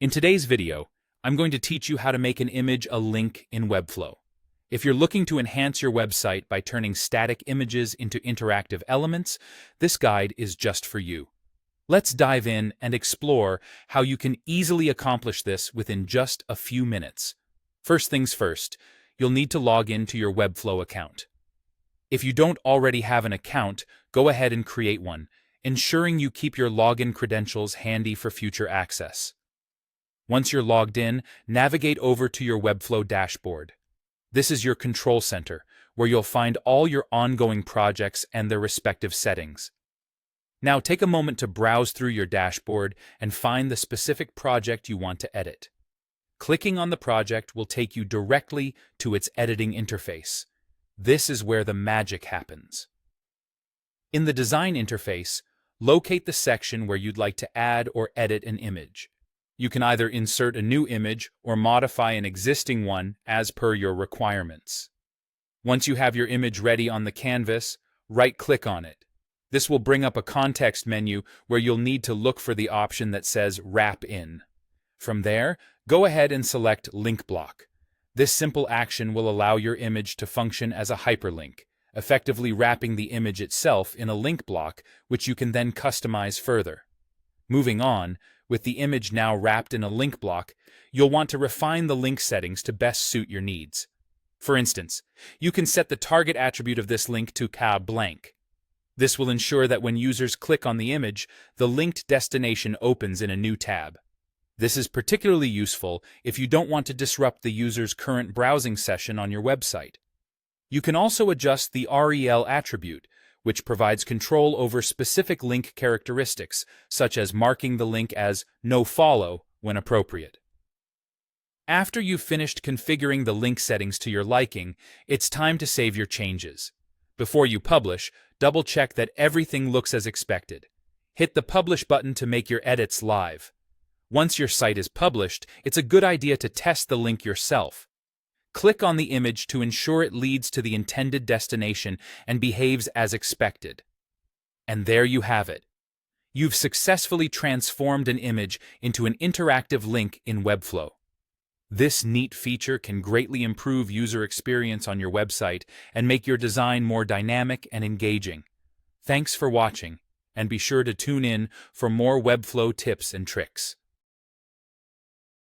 In today's video, I'm going to teach you how to make an image a link in Webflow. If you're looking to enhance your website by turning static images into interactive elements, this guide is just for you. Let's dive in and explore how you can easily accomplish this within just a few minutes. First things first, you'll need to log into your Webflow account. If you don't already have an account, go ahead and create one, ensuring you keep your login credentials handy for future access. Once you're logged in, navigate over to your Webflow dashboard. This is your control center, where you'll find all your ongoing projects and their respective settings. Now take a moment to browse through your dashboard and find the specific project you want to edit. Clicking on the project will take you directly to its editing interface. This is where the magic happens. In the design interface, locate the section where you'd like to add or edit an image. You can either insert a new image or modify an existing one as per your requirements. Once you have your image ready on the canvas, right-click on it. This will bring up a context menu where you'll need to look for the option that says Wrap In. From there, go ahead and select Link Block. This simple action will allow your image to function as a hyperlink, effectively wrapping the image itself in a link block, which you can then customize further. Moving on, with the image now wrapped in a link block, you'll want to refine the link settings to best suit your needs. For instance, you can set the target attribute of this link to blank. This will ensure that when users click on the image, the linked destination opens in a new tab. This is particularly useful if you don't want to disrupt the user's current browsing session on your website. You can also adjust the rel attribute, which provides control over specific link characteristics, such as marking the link as nofollow when appropriate. After you've finished configuring the link settings to your liking, it's time to save your changes. Before you publish, double-check that everything looks as expected. Hit the Publish button to make your edits live. Once your site is published, it's a good idea to test the link yourself. Click on the image to ensure it leads to the intended destination and behaves as expected. And there you have it. You've successfully transformed an image into an interactive link in Webflow. This neat feature can greatly improve user experience on your website and make your design more dynamic and engaging. Thanks for watching, and be sure to tune in for more Webflow tips and tricks.